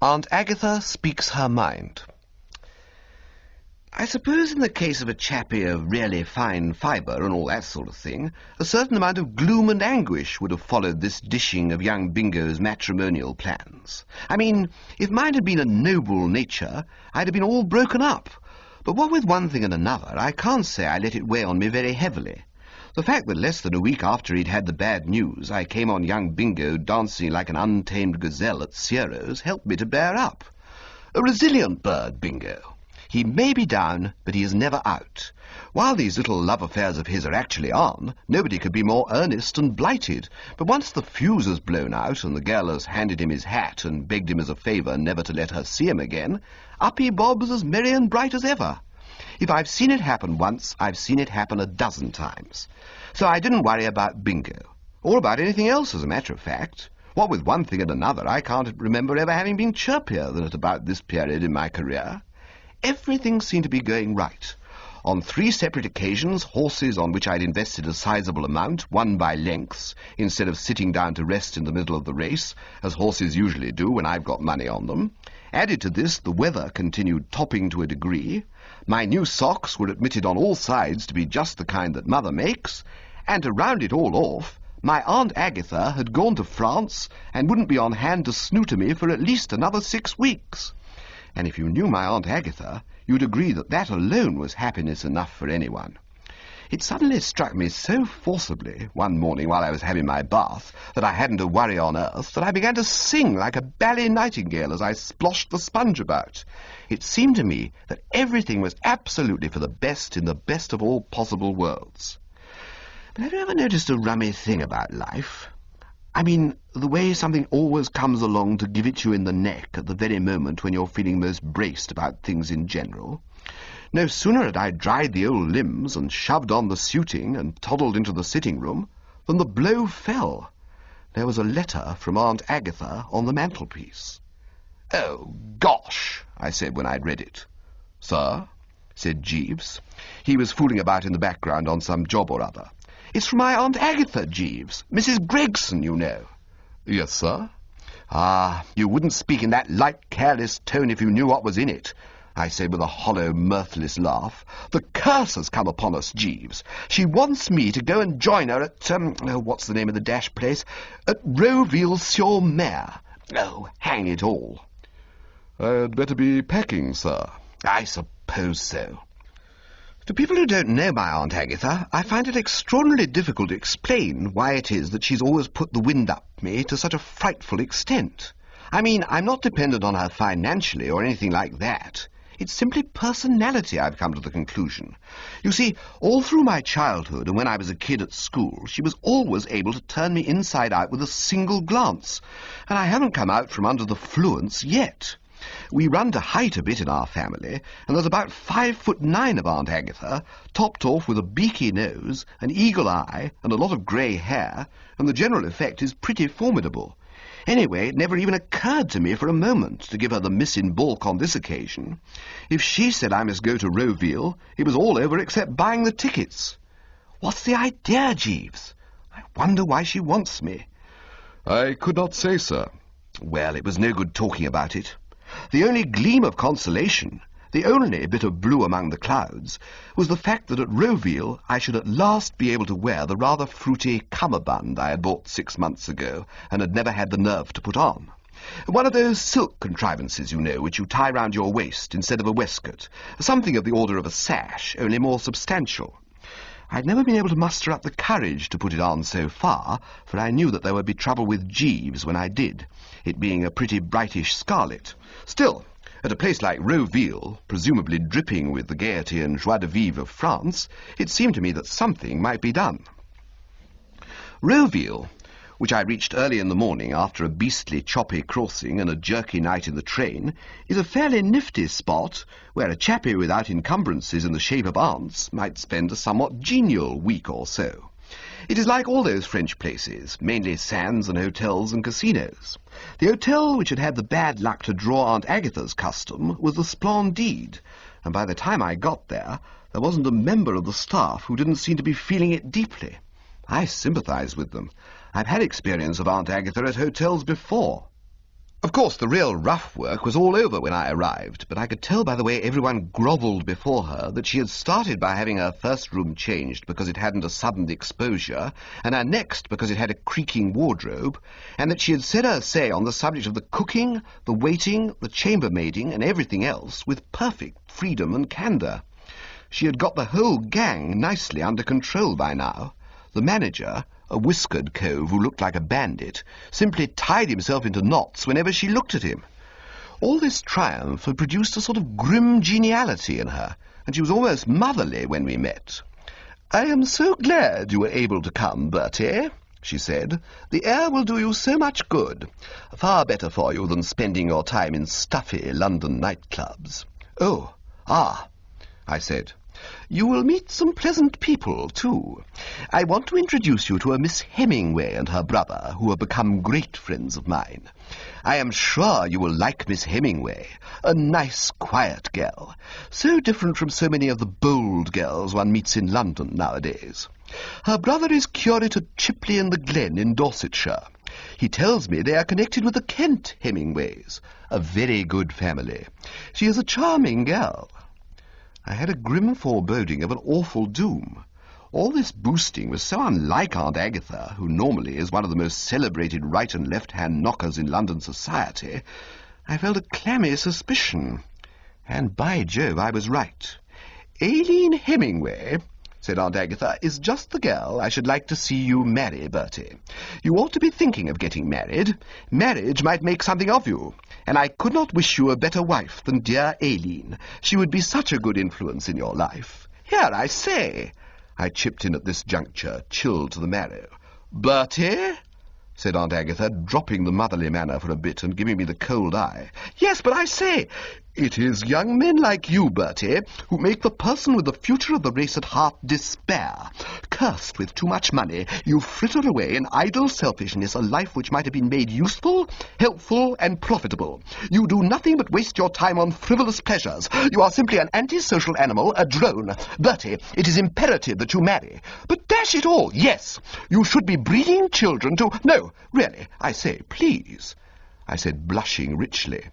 Aunt Agatha speaks her mind. I suppose in the case of a chappie of really fine fibre and all that sort of thing, a certain amount of gloom and anguish would have followed this dishing of young Bingo's matrimonial plans. I mean, if mine had been a noble nature, I'd have been all broken up. But what with one thing and another, I can't say I let it weigh on me very heavily. The fact that less than a week after he'd had the bad news, I came on young Bingo dancing like an untamed gazelle at Ciro's helped me to bear up. A resilient bird, Bingo. He may be down, but he is never out. While these little love affairs of his are actually on, nobody could be more earnest and blighted. But once the fuse has blown out and the girl has handed him his hat and begged him as a favour never to let her see him again, up he bobs as merry and bright as ever. If I've seen it happen once, I've seen it happen a dozen times. So I didn't worry about Bingo, or about anything else, as a matter of fact. What with one thing and another, I can't remember ever having been chirpier than at about this period in my career. Everything seemed to be going right. On 3 separate occasions, horses on which I'd invested a sizable amount won by lengths, instead of sitting down to rest in the middle of the race, as horses usually do when I've got money on them. Added to this, the weather continued topping to a degree. My new socks were admitted on all sides to be just the kind that Mother makes, and to round it all off, my Aunt Agatha had gone to France and wouldn't be on hand to snooter me for at least another 6 weeks. And if you knew my Aunt Agatha, you'd agree that that alone was happiness enough for anyone. It suddenly struck me so forcibly one morning while I was having my bath that I hadn't a worry on earth that I began to sing like a ballet nightingale as I sploshed the sponge about. It seemed to me that everything was absolutely for the best in the best of all possible worlds. But have you ever noticed a rummy thing about life? I mean, the way something always comes along to give it you in the neck at the very moment when you're feeling most braced about things in general. No sooner had I dried the old limbs and shoved on the suiting and toddled into the sitting-room than the blow fell. There was a letter from Aunt Agatha on the mantelpiece. "Oh, gosh," I said when I'd read it. "Sir?" said Jeeves. He was fooling about in the background on some job or other. "It's from my Aunt Agatha, Jeeves. Mrs. Gregson, you know." "Yes, sir." "Ah, you wouldn't speak in that light, careless tone if you knew what was in it," I said with a hollow, mirthless laugh. "The curse has come upon us, Jeeves. She wants me to go and join her at, what's the name of the dash place? At Roville-sur-Mer. Oh, hang it all." "I'd better be packing, sir." "I suppose so." To people who don't know my Aunt Agatha, I find it extraordinarily difficult to explain why it is that she's always put the wind up me to such a frightful extent. I mean, I'm not dependent on her financially or anything like that. It's simply personality, I've come to the conclusion. You see, all through my childhood and when I was a kid at school, she was always able to turn me inside out with a single glance, and I haven't come out from under the fluence yet. We run to height a bit in our family, and there's about 5'9" of Aunt Agatha, topped off with a beaky nose, an eagle eye, and a lot of grey hair, and the general effect is pretty formidable. Anyway, it never even occurred to me for a moment to give her the miss in baulk on this occasion. If she said I must go to Roville, it was all over except buying the tickets. What's the idea, Jeeves? I wonder why she wants me. "I could not say, sir." Well, it was no good talking about it. The only gleam of consolation, the only bit of blue among the clouds, was the fact that at Roville I should at last be able to wear the rather fruity cummerbund I had bought 6 months ago and had never had the nerve to put on. One of those silk contrivances, you know, which you tie round your waist instead of a waistcoat, something of the order of a sash, only more substantial. I'd never been able to muster up the courage to put it on so far, for I knew that there would be trouble with Jeeves when I did, it being a pretty brightish scarlet. Still, at a place like Roville, presumably dripping with the gaiety and joie de vivre of France, it seemed to me that something might be done. Roville, which I reached early in the morning after a beastly choppy crossing and a jerky night in the train, is a fairly nifty spot where a chappie without encumbrances in the shape of aunts might spend a somewhat genial week or so. It is like all those French places, mainly sands and hotels and casinos. The hotel which had had the bad luck to draw Aunt Agatha's custom was the Splendide, and by the time I got there wasn't a member of the staff who didn't seem to be feeling it deeply. I sympathized with them. I've had experience of Aunt Agatha at hotels before. Of course, the real rough work was all over when I arrived, but I could tell by the way everyone grovelled before her that she had started by having her first room changed because it hadn't a sudden exposure, and her next because it had a creaking wardrobe, and that she had said her say on the subject of the cooking, the waiting, the chambermaiding, and everything else with perfect freedom and candour. She had got the whole gang nicely under control by now. The manager, a whiskered cove who looked like a bandit, simply tied himself into knots whenever she looked at him. All this triumph had produced a sort of grim geniality in her, and she was almost motherly when we met. "I am so glad you were able to come, Bertie," she said. "The air will do you so much good. Far better for you than spending your time in stuffy London nightclubs." I said. "You will meet some pleasant people, too. I want to introduce you to a Miss Hemingway and her brother, who have become great friends of mine. I am sure you will like Miss Hemingway, a nice, quiet girl, so different from so many of the bold girls one meets in London nowadays. Her brother is curate at Chipley in the Glen in Dorsetshire. He tells me they are connected with the Kent Hemingways, a very good family. She is a charming girl." I had a grim foreboding of an awful doom. All this boosting was so unlike Aunt Agatha, who normally is one of the most celebrated right and left-hand knockers in London society. I felt a clammy suspicion. And by Jove, I was right. "Aileen Hemingway," said Aunt Agatha, "is just the girl I should like to see you marry, Bertie. You ought to be thinking of getting married. Marriage might make something of you, and I could not wish you a better wife than dear Aileen. She would be such a good influence in your life. Here, I say," I chipped in at this juncture, chilled to the marrow. "Bertie," said Aunt Agatha, dropping the motherly manner for a bit and giving me the cold eye. "Yes, but I say, it is young men like you, Bertie, who make the person with the future of the race at heart despair. Cursed with too much money, you fritter away in idle selfishness a life which might have been made useful, helpful, and profitable. You do nothing but waste your time on frivolous pleasures. You are simply an antisocial animal, a drone. Bertie, it is imperative that you marry. But dash it all, yes, you should be breeding children to— No, really, I say, please," I said, blushing richly.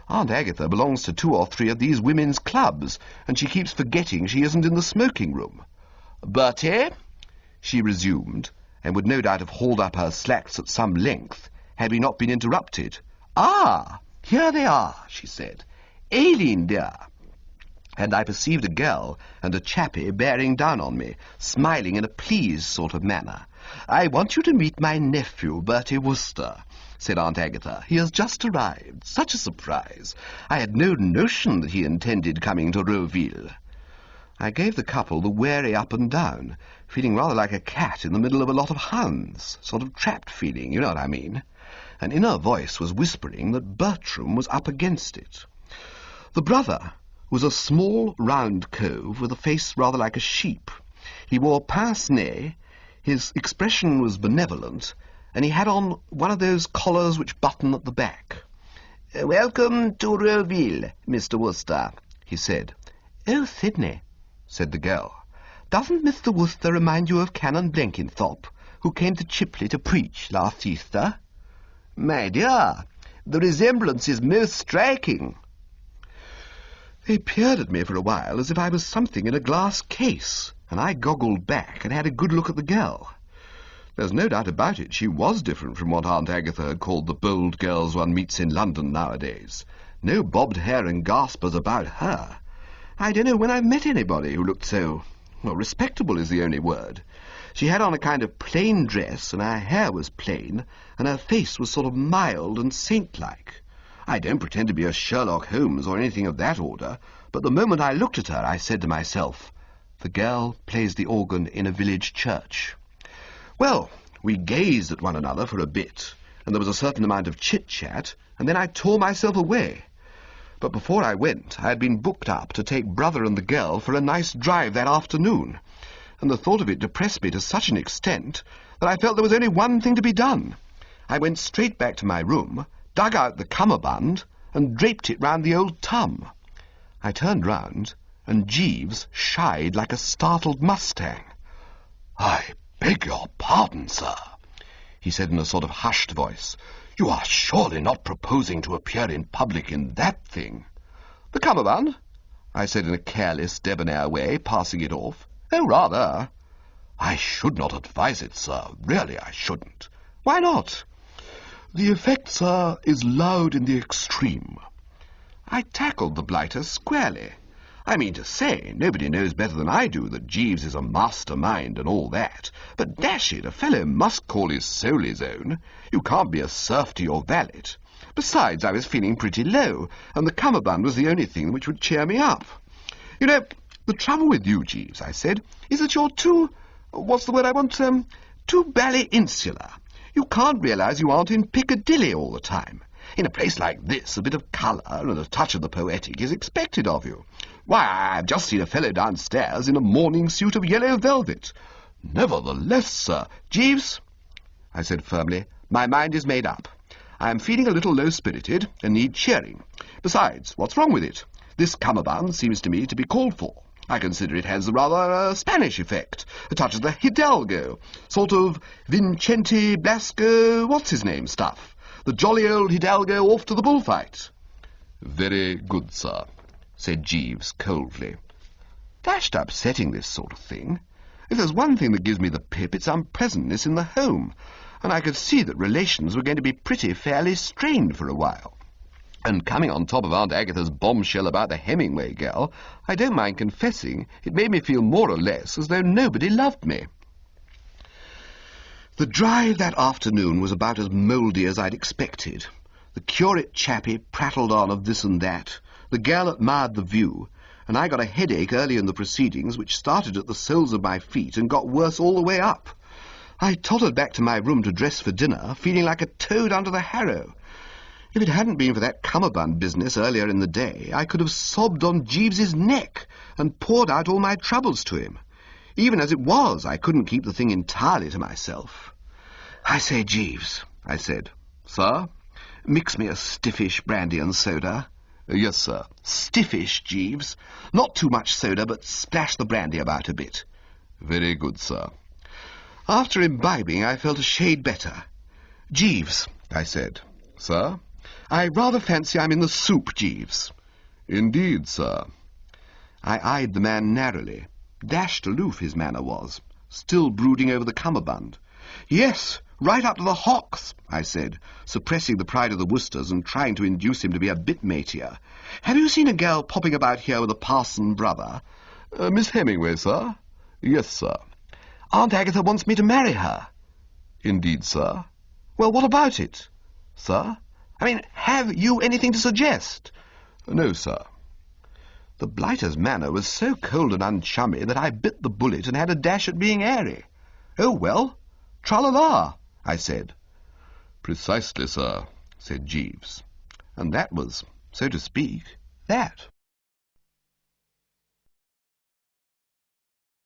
"Aunt Agatha belongs to 2 or 3 of these women's clubs, and she keeps forgetting she isn't in the smoking room. Bertie," she resumed, and would no doubt have hauled up her slacks at some length, had we not been interrupted. "Ah, here they are," she said. "Aileen, dear." And I perceived a girl and a chappie bearing down on me, smiling in a pleased sort of manner. "I want you to meet my nephew, Bertie Wooster," said Aunt Agatha. "He has just arrived. Such a surprise. I had no notion that he intended coming to Roville." I gave the couple the wary up and down, feeling rather like a cat in the middle of a lot of hounds, sort of trapped feeling, you know what I mean. An inner voice was whispering that Bertram was up against it. The brother was a small, round cove with a face rather like a sheep. He wore pince-nez, his expression was benevolent, and he had on one of those collars which button at the back. "Welcome to Roville, Mr. Wooster," he said. "Oh, Sydney," said the girl. "Doesn't Mr. Wooster remind you of Canon Blenkinthrope, who came to Chipley to preach last Easter?" "My dear, the resemblance is most striking." They peered at me for a while as if I was something in a glass case, and I goggled back and had a good look at the girl. There's no doubt about it, she was different from what Aunt Agatha had called the bold girls one meets in London nowadays. No bobbed hair and gaspers about her. I don't know when I've met anybody who looked so— well, respectable is the only word. She had on a kind of plain dress, and her hair was plain, and her face was sort of mild and saint-like. I don't pretend to be a Sherlock Holmes or anything of that order, but the moment I looked at her, I said to myself, "The girl plays the organ in a village church." Well, we gazed at one another for a bit, and there was a certain amount of chit-chat, and then I tore myself away. But before I went, I had been booked up to take brother and the girl for a nice drive that afternoon, and the thought of it depressed me to such an extent that I felt there was only one thing to be done. I went straight back to my room, dug out the cummerbund, and draped it round the old tum. I turned round, and Jeeves shied like a startled mustang. "I beg your pardon, sir," he said in a sort of hushed voice. You are surely not proposing to appear in public in that thing? The cummerbund? I said in a careless, debonair way, passing it off. Oh, rather. I should not advise it, sir. Really, I shouldn't. Why not? The effect, sir, is loud in the extreme. I tackled the blighter squarely. I mean to say, nobody knows better than I do that Jeeves is a mastermind and all that. But dash it, a fellow must call his soul his own. You can't be a serf to your valet. Besides, I was feeling pretty low, and the cummerbund was the only thing which would cheer me up. You know, the trouble with you, Jeeves, I said, is that you're what's the word I want, too bally-insular. You can't realise you aren't in Piccadilly all the time. In a place like this, a bit of colour and a touch of the poetic is expected of you. Why, I've just seen a fellow downstairs in a morning suit of yellow velvet. Nevertheless, sir, Jeeves, I said firmly, my mind is made up. I am feeling a little low-spirited and need cheering. Besides, what's wrong with it? This cummerbund seems to me to be called for. I consider it has a rather Spanish effect, a touch of the Hidalgo, sort of Vincente Blasco, what's-his-name stuff. The jolly old Hidalgo off to the bullfight. Very good, sir, said Jeeves coldly. Dashed upsetting, this sort of thing. If there's one thing that gives me the pip, it's unpleasantness in the home, and I could see that relations were going to be pretty fairly strained for a while. And coming on top of Aunt Agatha's bombshell about the Hemingway girl, I don't mind confessing it made me feel more or less as though nobody loved me. The drive that afternoon was about as mouldy as I'd expected. The curate chappie prattled on of this and that, the girl admired the view, and I got a headache early in the proceedings which started at the soles of my feet and got worse all the way up. I tottered back to my room to dress for dinner, feeling like a toad under the harrow. If it hadn't been for that cummerbund business earlier in the day, I could have sobbed on Jeeves's neck and poured out all my troubles to him. Even as it was, I couldn't keep the thing entirely to myself. I say, Jeeves, I said. Sir? Mix me a stiffish brandy and soda. Yes, sir. Stiffish, Jeeves. Not too much soda, but splash the brandy about a bit. Very good, sir. After imbibing, I felt a shade better. Jeeves, I said. Sir? I rather fancy I'm in the soup, Jeeves. Indeed, sir. I eyed the man narrowly. Dashed aloof his manner was, still brooding over the cummerbund. Yes, right up to the hocks, I said, suppressing the pride of the Worcesters and trying to induce him to be a bit matier. Have you seen a girl popping about here with a parson brother? Miss Hemingway, sir? Yes, sir. Aunt Agatha wants me to marry her. Indeed, sir. Well, what about it? Sir? I mean, have you anything to suggest? No, sir. The blighter's manner was so cold and unchummy that I bit the bullet and had a dash at being airy. Oh, well, tra-la-la, I said. Precisely, sir, said Jeeves. And that was, so to speak, that.